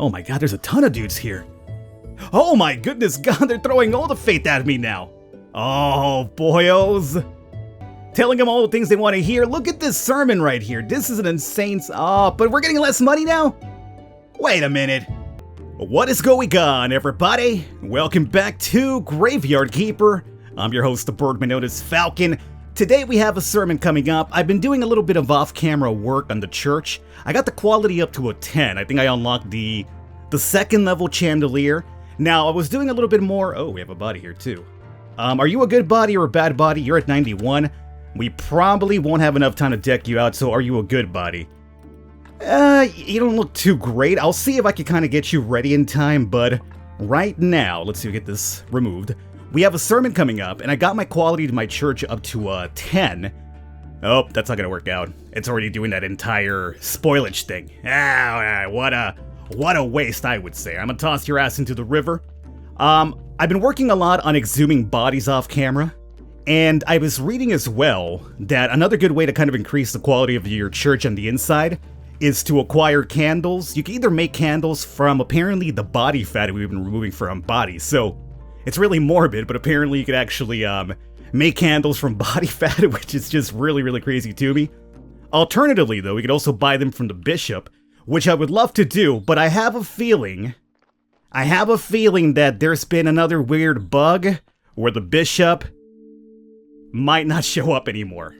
Oh my god, there's a ton of dudes here. Oh my goodness god, they're throwing all the faith at me now. Oh, boyos. Telling them all the things they want to hear. Look at this sermon right here. This is an insane... but we're getting less money now? Wait a minute. What is going on, everybody? Welcome back to Graveyard Keeper. I'm your host, the Birdman known as Falcon. Today we have a sermon coming up. I've been doing a little bit of off-camera work on the church. I got the quality up to a 10. I think I unlocked the second level chandelier. Now, I was doing a little bit more... Oh, we have a body here too. Are you a good body or a bad body? You're at 91. We probably won't have enough time to deck you out, so are you a good body? You don't look too great. I'll see if I can kind of get you ready in time, but right now, let's see if we get this removed. We have a sermon coming up, and I got my quality to my church up to a 10. Oh, that's not gonna work out. It's already doing that entire spoilage thing. What a waste, I would say. I'm gonna toss your ass into the river. I've been working a lot on exhuming bodies off camera, and I was reading as well that another good way to kind of increase the quality of your church on the inside is to acquire candles. You can either make candles from apparently the body fat we've been removing from bodies, so it's really morbid, but apparently you could actually make candles from body fat, which is just really, really crazy to me. Alternatively, though, we could also buy them from the bishop, which I would love to do, but I have a feeling that there's been another weird bug where the bishop might not show up anymore.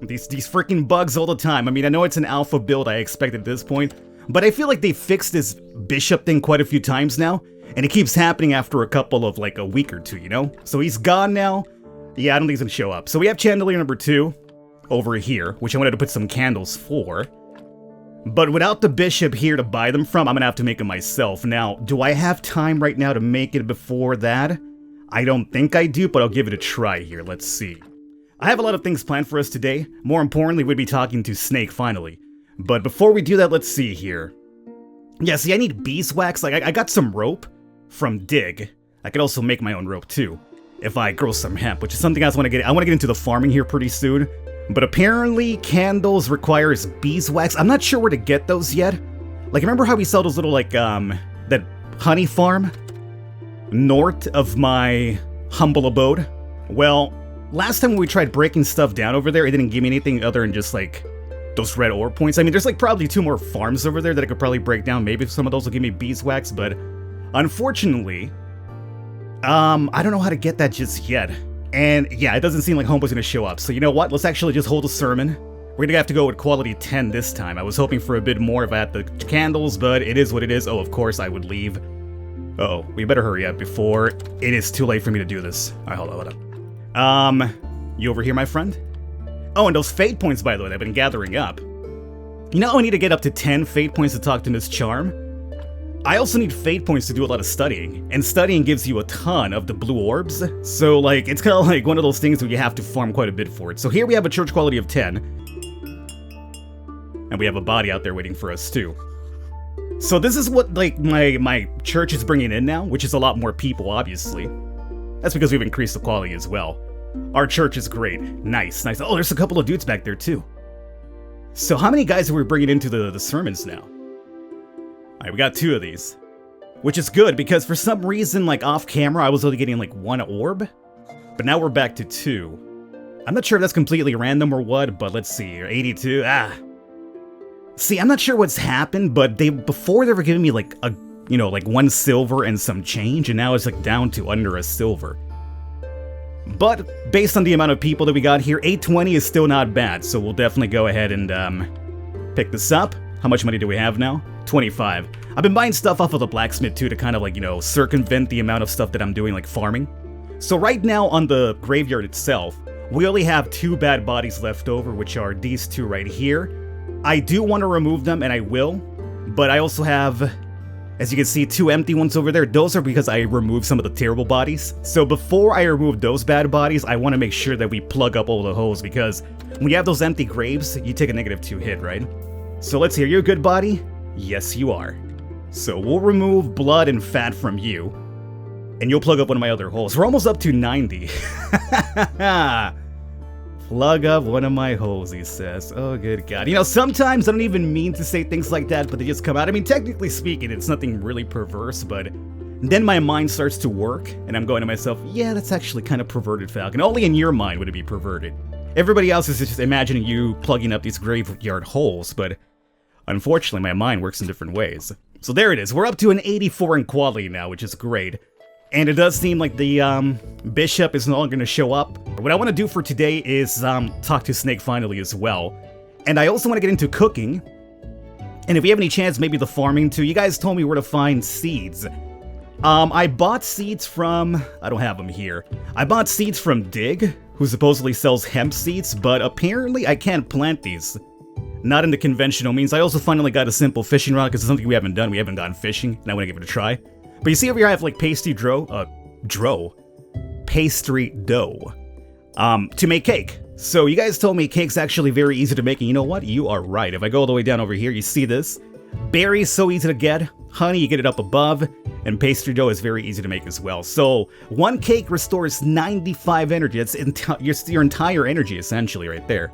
These freaking bugs all the time. I mean, I know it's an alpha build I expect at this point, but I feel like they fixed this bishop thing quite a few times now, and it keeps happening after a couple of, like, a week or two, you know? So he's gone now. Yeah, I don't think he's gonna show up. So we have chandelier number 2 over here, which I wanted to put some candles for. But without the bishop here to buy them from, I'm gonna have to make them myself. Now, do I have time right now to make it before that? I don't think I do, but I'll give it a try here. Let's see. I have a lot of things planned for us today. More importantly, we'd be talking to Snake finally. But before we do that, let's see here. Yeah, see, I need beeswax. Like, I got some rope from Dig. I could also make my own rope too, if I grow some hemp, which is something I want to get. I want to get into the farming here pretty soon. But apparently, candles requires beeswax. I'm not sure where to get those yet. Like, remember how we sell those little, like, that honey farm north of my humble abode? Well, last time when we tried breaking stuff down over there, it didn't give me anything other than just, like, those red ore points. I mean, there's, like, probably 2 more farms over there that I could probably break down. Maybe some of those will give me beeswax, but unfortunately, I don't know how to get that just yet. And yeah, it doesn't seem like Homeboy's gonna show up. So you know what? Let's actually just hold a sermon. We're gonna have to go with quality 10 this time. I was hoping for a bit more if I had the candles, but it is what it is. Oh, of course I would leave. Uh-oh, we better hurry up before it is too late for me to do this. Alright, hold on. You over here, my friend? Oh, and those fate points, by the way, that I've been gathering up. You know, I need to get up to 10 fate points to talk to Miss Charm. I also need fate points to do a lot of studying, and studying gives you a ton of the blue orbs, so like, it's kind of like one of those things where you have to farm quite a bit for it. So here we have a church quality of 10, and we have a body out there waiting for us too. So this is what, like, my church is bringing in now, which is a lot more people, obviously. That's because we've increased the quality as well. Our church is great. Nice, nice. Oh, there's a couple of dudes back there too. So how many guys are we bringing into the sermons now? Alright, we got 2 of these, which is good because for some reason, like off camera, I was only getting like 1 orb, but now we're back to 2. I'm not sure if that's completely random or what, but let's see here, 82, See, I'm not sure what's happened, but before they were giving me like a, you know, like 1 silver and some change, and now it's like down to under a silver. But based on the amount of people that we got here, 820 is still not bad, so we'll definitely go ahead and pick this up. How much money do we have now? 25. I've been buying stuff off of the blacksmith too to kind of like, you know, circumvent the amount of stuff that I'm doing, like farming. So right now on the graveyard itself, we only have 2 bad bodies left over, which are these 2 right here. I do want to remove them, and I will, but I also have, as you can see, 2 empty ones over there. Those are because I removed some of the terrible bodies. So before I remove those bad bodies, I want to make sure that we plug up all the holes, because when you have those empty graves, you take a -2 hit, right? So let's see, are you a good body? Yes, you are. So we'll remove blood and fat from you, and you'll plug up one of my other holes. We're almost up to 90. Plug up one of my holes, he says. Oh, good God. You know, sometimes I don't even mean to say things like that, but they just come out. I mean, technically speaking, it's nothing really perverse, but then my mind starts to work, and I'm going to myself, yeah, that's actually kind of perverted, Falcon. Only in your mind would it be perverted. Everybody else is just imagining you plugging up these graveyard holes, but unfortunately, my mind works in different ways. So there it is. We're up to an 84 in quality now, which is great. And it does seem like the bishop is no longer going to show up. What I want to do for today is talk to Snake finally as well. And I also want to get into cooking. And if we have any chance, maybe the farming too. You guys told me where to find seeds. I bought seeds from... I don't have them here. I bought seeds from Dig, who supposedly sells hemp seeds, but apparently I can't plant these. Not in the conventional means. I also finally got a simple fishing rod, because it's something we haven't done. We haven't gone fishing, and I want to give it a try. But you see over here I have like pastry dough, to make cake. So you guys told me cake's actually very easy to make, and you know what? You are right. If I go all the way down over here, you see this? Berries, so easy to get. Honey, you get it up above. And pastry dough is very easy to make as well. So one cake restores 95 energy. It's your entire energy, essentially, right there.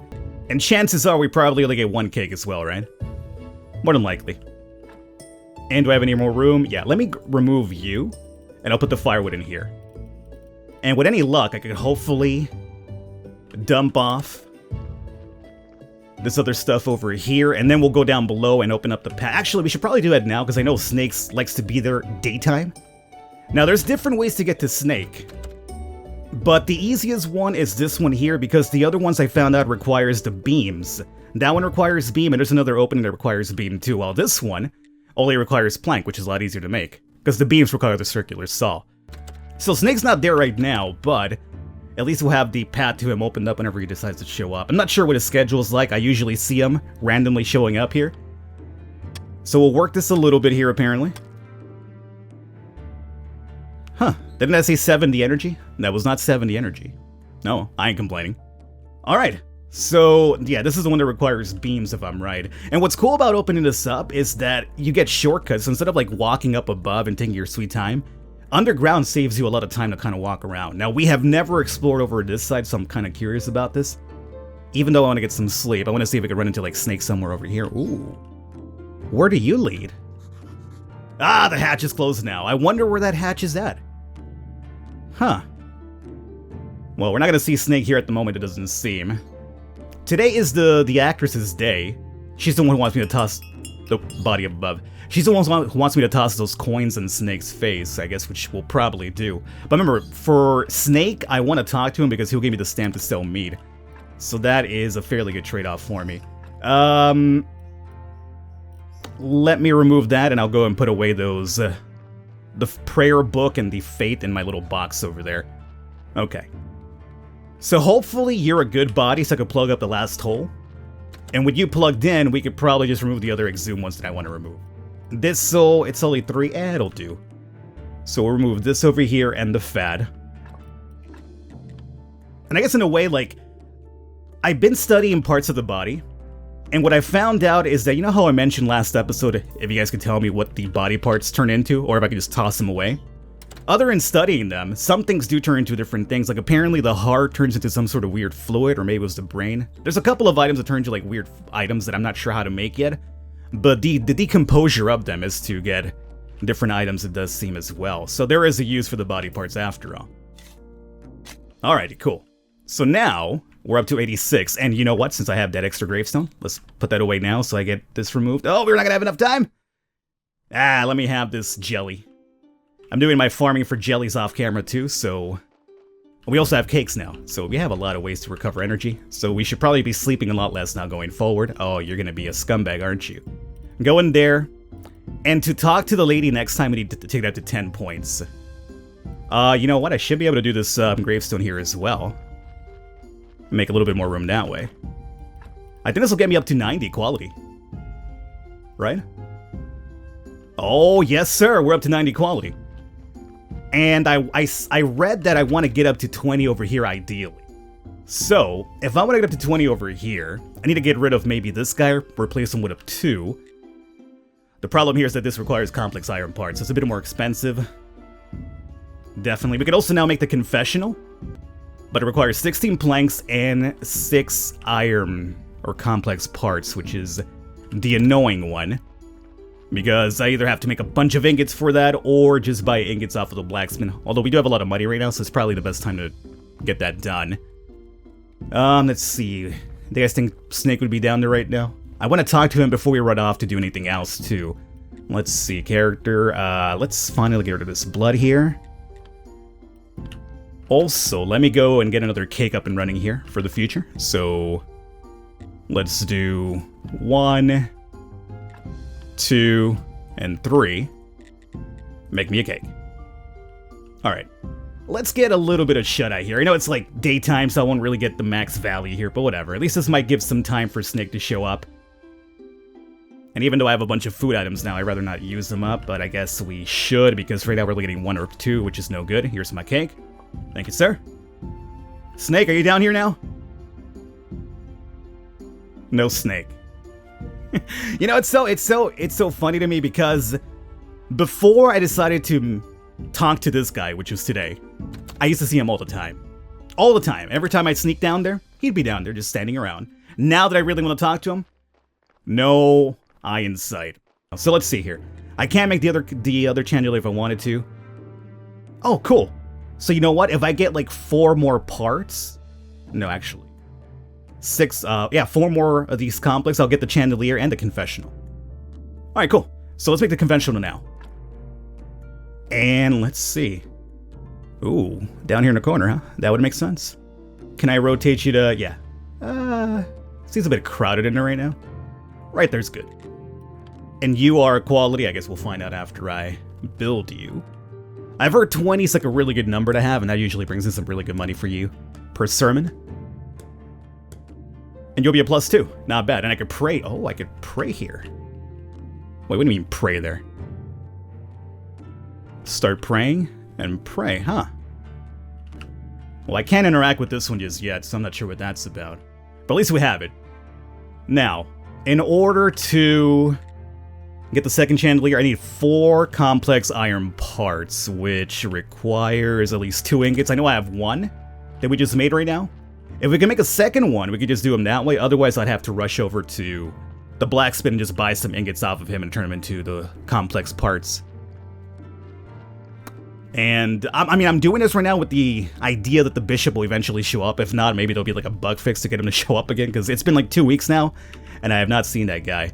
And chances are we probably only get one cake as well, right? More than likely. And do I have any more room? Yeah, let me remove you, and I'll put the firewood in here. And with any luck, I could hopefully dump off this other stuff over here, and then we'll go down below and open up the path. Actually, we should probably do that now, because I know Snake likes to be there daytime. Now, there's different ways to get to Snake, but the easiest one is this one here, because the other ones I found out requires the beams. That one requires beam, and there's another opening that requires beam too, while this one only requires plank, which is a lot easier to make, because the beams require the circular saw. So Snake's not there right now, but at least we'll have the path to him opened up whenever he decides to show up. I'm not sure what his schedule is like. I usually see him randomly showing up here. So we'll work this a little bit here, apparently. Huh, didn't that say 70 energy? That was not 70 energy. No, I ain't complaining. Alright. So, yeah, this is the one that requires beams, if I'm right. And what's cool about opening this up is that you get shortcuts. So instead of, like, walking up above and taking your sweet time, underground saves you a lot of time to kind of walk around. Now, we have never explored over this side, so I'm kind of curious about this. Even though I want to get some sleep, I want to see if I can run into, like, Snake somewhere over here. Ooh. Where do you lead? Ah, the hatch is closed now. I wonder where that hatch is at. Huh. Well, we're not going to see Snake here at the moment, it doesn't seem. Today is the actress's day. She's the one who wants me to toss the body above. She's the one who wants me to toss those coins in Snake's face, I guess, which we'll probably do. But remember, for Snake, I want to talk to him because he'll give me the stamp to sell meat. So that is a fairly good trade-off for me. Let me remove that, and I'll go and put away those, the prayer book and the faith in my little box over there. Okay. So hopefully you're a good body so I could plug up the last hole. And with you plugged in, we could probably just remove the other exhume ones that I want to remove. This soul, it's only 3, it'll do. So we'll remove this over here and the fad. And I guess in a way, like, I've been studying parts of the body. And what I found out is that, you know how I mentioned last episode, if you guys could tell me what the body parts turn into, or if I could just toss them away? Other than studying them, some things do turn into different things. Like, apparently the heart turns into some sort of weird fluid, or maybe it was the brain. There's a couple of items that turn into, like, weird items that I'm not sure how to make yet. But the decomposure of them is to get different items, it does seem as well. So there is a use for the body parts after all. Alrighty, cool. So now, we're up to 86, and you know what? Since I have that extra gravestone, let's put that away now so I get this removed. Oh, we're not gonna have enough time? Ah, let me have this jelly. I'm doing my farming for jellies off camera too, so... We also have cakes now, so we have a lot of ways to recover energy, so we should probably be sleeping a lot less now going forward. Oh, you're gonna be a scumbag, aren't you? Go in there, and to talk to the lady next time, we need to take that to 10 points. You know what? I should be able to do this gravestone here as well. Make a little bit more room that way. I think this will get me up to 90 quality. Right? Oh, yes sir, we're up to 90 quality. And I read that I want to get up to 20 over here ideally. So, if I want to get up to 20 over here, I need to get rid of maybe this guy, replace him with a 2. The problem here is that this requires complex iron parts, so it's a bit more expensive. Definitely. We could also now make the confessional. but it requires 16 planks and 6 iron or complex parts, which is the annoying one. Because I either have to make a bunch of ingots for that, or just buy ingots off of the blacksmith. Although we do have a lot of money right now, so it's probably the best time to get that done. Let's see. Do you guys think Snake would be down there right now? I want to talk to him before we run off to do anything else, too. Let's see, character. Let's finally get rid of this blood here. Also, let me go and get another cake up and running here for the future. So, let's do 1, 2, and 3. Make me a cake. Alright. Let's get a little bit of shut-eye here. I know it's like daytime, so I won't really get the max value here, but whatever. At least this might give some time for Snake to show up. And even though I have a bunch of food items now, I'd rather not use them up, but I guess we should, because right now we're only getting 1 or 2, which is no good. Here's my cake. Thank you, sir. Snake, are you down here now? No Snake. You know, it's so funny to me because before I decided to talk to this guy, which was today, I used to see him all the time. All the time. Every time I'd sneak down there, he'd be down there just standing around. Now that I really want to talk to him, no eye in sight. So let's see here. I can't make the other chandelier if I wanted to. Oh, cool. So you know what? If I get like 4 more parts, no, actually 6, 4 more of these complex, I'll get the chandelier and the confessional. All right, cool. So let's make the conventional now. And let's see. Ooh, down here in the corner, huh? That would make sense. Can I rotate you to, yeah. Seems a bit crowded in there right now. Right there's good. And you are quality, I guess we'll find out after I build you. I've heard 20 is like a really good number to have, and that usually brings in some really good money for you per sermon. And you'll be a +2. Not bad. And I could pray. Oh, I could pray here. Wait, what do you mean pray there? Start praying and pray, huh? Well, I can't interact with this one just yet, so I'm not sure what that's about. But at least we have it. Now, in order to get the second chandelier, I need 4 complex iron parts, which requires at least 2 ingots. I know I have 1 that we just made right now. If we can make a second one, we could just do them that way. Otherwise, I'd have to rush over to the blacksmith and just buy some ingots off of him and turn them into the complex parts. And, I mean, I'm doing this right now with the idea that the bishop will eventually show up. If not, maybe there'll be like a bug fix to get him to show up again, because it's been like 2 weeks now, and I have not seen that guy.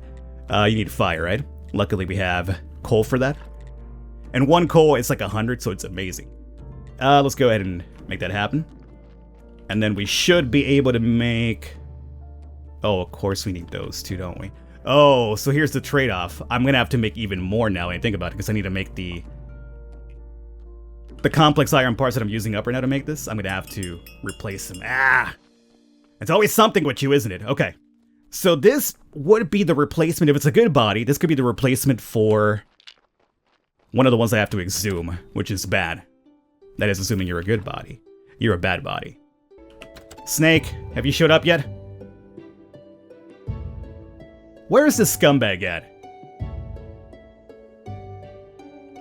You need fire, right? Luckily, we have coal for that. And 1 coal, it's like 100, so it's amazing. Let's go ahead and make that happen. And then we should be able to make... Oh, of course we need those too, don't we? Oh, so here's the trade-off. I'm going to have to make even more now when I think about it, because I need to make the complex iron parts that I'm using up right now to make this. I'm going to have to replace them. Ah! It's always something with you, isn't it? Okay. So this would be the replacement. If it's a good body, this could be the replacement for one of the ones I have to exhume, which is bad. That is assuming you're a good body. You're a bad body. Snake, have you showed up yet? Where is this scumbag at?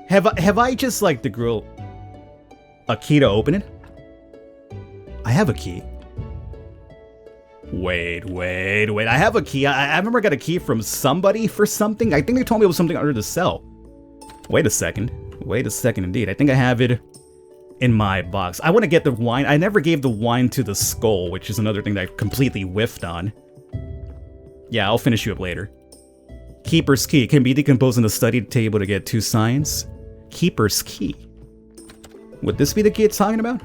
Have I just like the grill a key to open it? I have a key. Wait. I have a key. I remember I got a key from somebody for something. I think they told me it was something under the cell. Wait a second indeed. I think I have it in my box. I want to get the wine. I never gave the wine to the skull, which is another thing that I completely whiffed on. Yeah, I'll finish you up later. Keeper's key can be decomposed in the study table to get 2 signs. Keeper's key. Would this be the key it's talking about?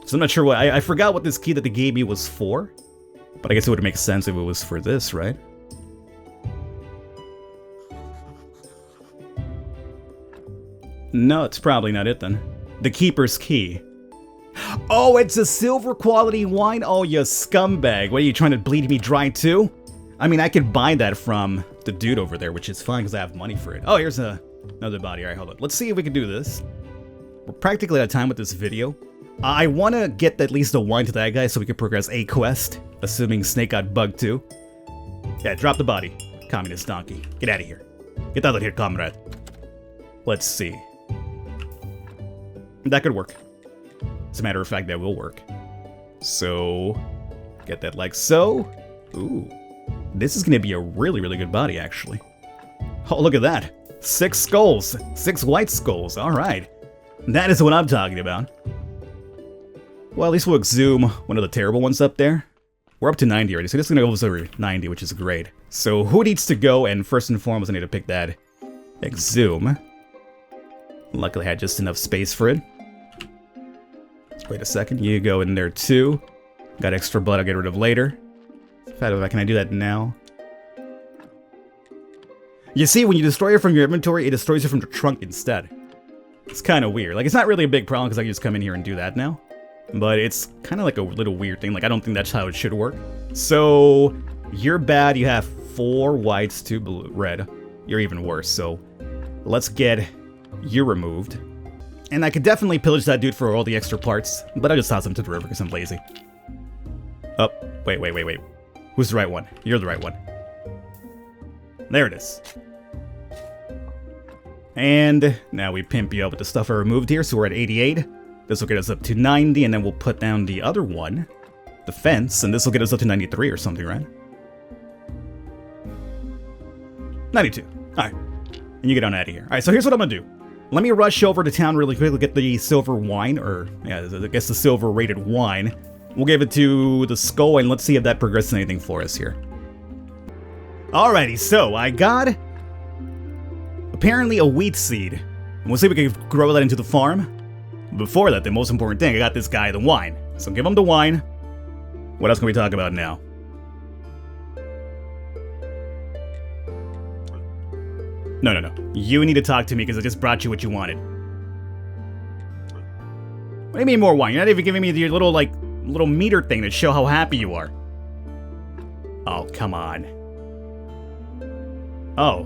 So I'm not sure what, I forgot what this key that they gave me was for. But I guess it would make sense if it was for this, right? No, it's probably not it then. The Keeper's key. Oh, it's a silver quality wine? Oh, you scumbag. What, are you trying to bleed me dry too? I mean, I could buy that from the dude over there, which is fine because I have money for it. Oh, here's another body. All right, hold on. Let's see if we can do this. We're practically out of time with this video. I want to get at least the wine to that guy so we can progress a quest, assuming Snake got bugged too. Yeah, drop the body. Communist donkey. Get out of here. Get out of here, comrade. Let's see. That could work. As a matter of fact, that will work. So, get that like so. Ooh. This is going to be a really, really good body, actually. Oh, look at that. 6 skulls. 6 white skulls. All right. That is what I'm talking about. Well, at least we'll exhume one of the terrible ones up there. We're up to 90 already, so this is going to go over 90, which is great. So who needs to go? And first and foremost, I need to pick that exhume. Luckily, I had just enough space for it. Wait a second. You go in there, too. Got extra blood I'll get rid of later. Can I do that now? You see, when you destroy it from your inventory, it destroys it from the trunk instead. It's kind of weird. Like, it's not really a big problem because I can just come in here and do that now. But it's kind of like a little weird thing. Like, I don't think that's how it should work. So, you're bad. You have 4 whites, 2 blue, red. You're even worse. So, let's get you removed. And I could definitely pillage that dude for all the extra parts. But I just toss him to the river because I'm lazy. Oh, wait. Who's the right one? You're the right one. There it is. And now we pimp you up with the stuff I removed here, so we're at 88. This will get us up to 90, and then we'll put down the other one, the fence, and this will get us up to 93 or something, right? 92. Alright. And you get on out of here. Alright, so here's what I'm gonna do. Let me rush over to town really quickly, get the silver wine, or, yeah, I guess the silver rated wine. We'll give it to the skull, and let's see if that progresses anything for us here. Alrighty, so I got apparently a wheat seed. We'll see if we can grow that into the farm. Before that, the most important thing, I got this guy the wine. So give him the wine. What else can we talk about now? No. You need to talk to me because I just brought you what you wanted. What do you mean more wine? You're not even giving me your little meter thing to show how happy you are. Oh, come on. Oh.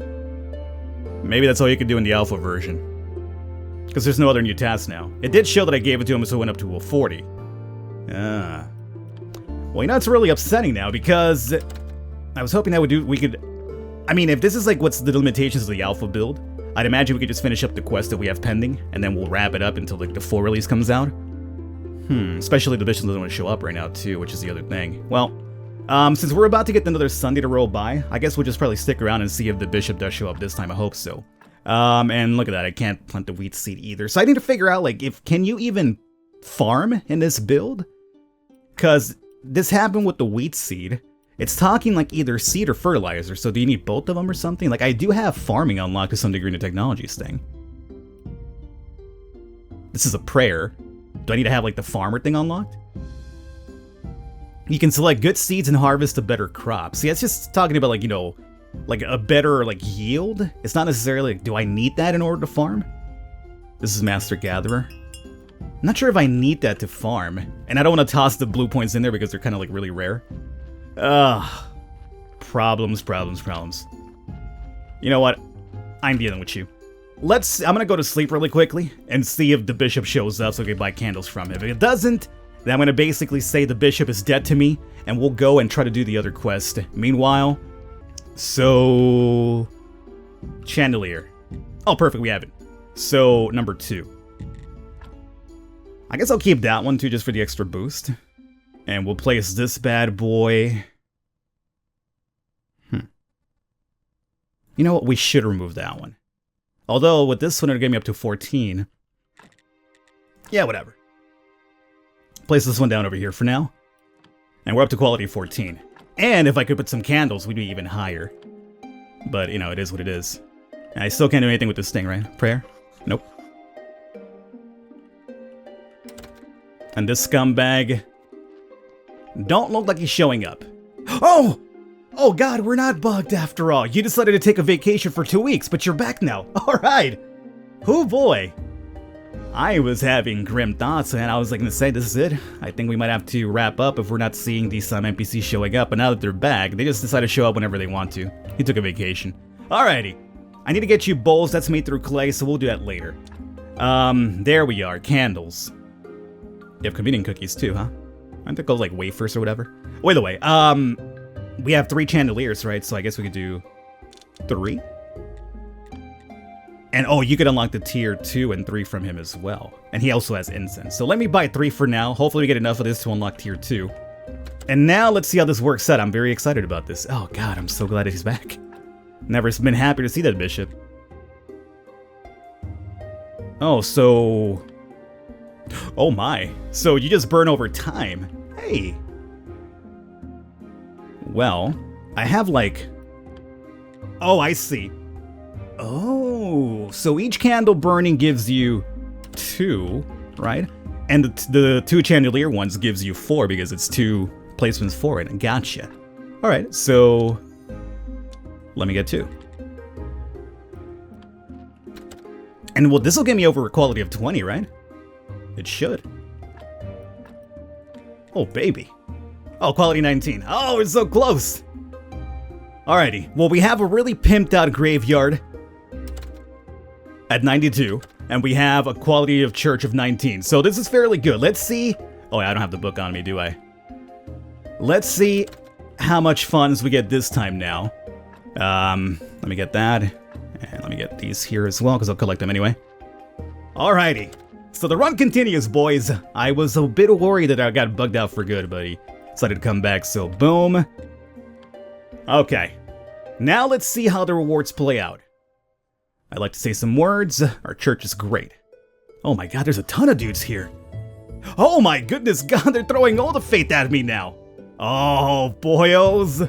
Maybe that's all you can do in the alpha version. Because there's no other new tasks now. It did show that I gave it to him, so it went up to a 40. Ah. Well, you know, it's really upsetting now, because I was hoping that we could... I mean, if this is like what's the limitations of the alpha build, I'd imagine we could just finish up the quest that we have pending, and then we'll wrap it up until like the full release comes out. Especially the bishop doesn't want to show up right now, too, which is the other thing. Well, since we're about to get another Sunday to roll by, I guess we'll just probably stick around and see if the bishop does show up this time. I hope so. And look at that, I can't plant the wheat seed either. So I need to figure out, like, can you even farm in this build? Because this happened with the wheat seed. It's talking like either seed or fertilizer, so do you need both of them or something? Like, I do have farming unlocked to some degree in the technologies thing. This is a prayer. Do I need to have, like, the farmer thing unlocked? You can select good seeds and harvest a better crop. See, it's just talking about, like, you know, like a better, like, yield. It's not necessarily, like, do I need that in order to farm? This is Master Gatherer. I'm not sure if I need that to farm. And I don't want to toss the blue points in there because they're kind of, like, really rare. Ugh. Problems. You know what? I'm dealing with you. I'm gonna go to sleep really quickly and see if the bishop shows up so we can buy candles from him. If it doesn't, then I'm gonna basically say the bishop is dead to me and we'll go and try to do the other quest. Meanwhile, so... Chandelier. Oh, perfect, we have it. So, number 2. I guess I'll keep that one too just for the extra boost. And we'll place this bad boy... You know what? We should remove that one. Although, with this one, it'll get me up to 14. Yeah, whatever. Place this one down over here for now. And we're up to quality 14. And if I could put some candles, we'd be even higher. But, you know, it is what it is. And I still can't do anything with this thing, right? Prayer? Nope. And this scumbag... don't look like he's showing up. Oh! Oh god, we're not bugged after all. You decided to take a vacation for 2 weeks, but you're back now. Alright. Oh boy. I was having grim thoughts, and I was like gonna say, this is it. I think we might have to wrap up if we're not seeing these NPCs showing up. But now that they're back, they just decide to show up whenever they want to. He took a vacation. Alrighty. I need to get you bowls. That's made through clay, so we'll do that later. There we are. Candles. You have convenient cookies too, huh? Aren't they called like wafers or whatever? By the way, we have 3 chandeliers, right? So I guess we could do 3? And oh, you could unlock the tier 2 and 3 from him as well. And he also has incense. So let me buy 3 for now. Hopefully we get enough of this to unlock tier 2. And now let's see how this works out. I'm very excited about this. Oh god, I'm so glad he's back. Never been happy to see that bishop. Oh, so... Oh my. So you just burn over time. Hey. Well, I have like... Oh, I see. Oh, so each candle burning gives you 2, right? And the 2 chandelier ones gives you 4 because it's 2 placements for it. Gotcha. Alright, so... Let me get 2. And well, this will get me over a quality of 20, right? It should. Oh, baby. Oh, quality 19. Oh, it's so close! Alrighty, well we have a really pimped out graveyard at 92, and we have a quality of church of 19, so this is fairly good. Let's see... Oh, I don't have the book on me, do I? Let's see how much funds we get this time now. Let me get that, and let me get these here as well, because I'll collect them anyway. Alrighty, so the run continues, boys. I was a bit worried that I got bugged out for good, but he decided to come back, so boom. Okay, now let's see how the rewards play out. I'd like to say some words. Our church is great. Oh my god, there's a ton of dudes here. Oh my goodness god, they're throwing all the faith at me now. Oh, boyos.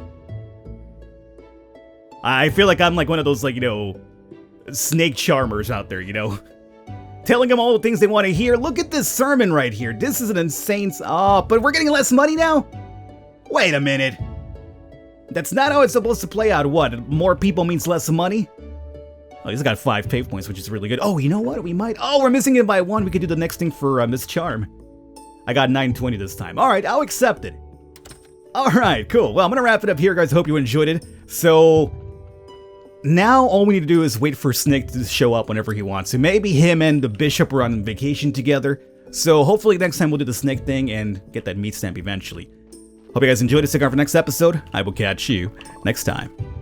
I feel like I'm like one of those, like, you know, snake charmers out there, you know? Telling them all the things they want to hear. Look at this sermon right here. This is an insane... Oh, but we're getting less money now? Wait a minute. That's not how it's supposed to play out. What? More people means less money? Oh, he's got 5 pay points, which is really good. Oh, you know what? We might... Oh, we're missing it by 1. We could do the next thing for Miss Charm. I got 920 this time. Alright, I'll accept it. Alright, cool. Well, I'm gonna wrap it up here, guys. Hope you enjoyed it. So... Now, all we need to do is wait for Snick to show up whenever he wants to. Maybe him and the bishop are on vacation together. So hopefully next time we'll do the Snick thing and get that meat stamp eventually. Hope you guys enjoyed it. Stick around for next episode. I will catch you next time.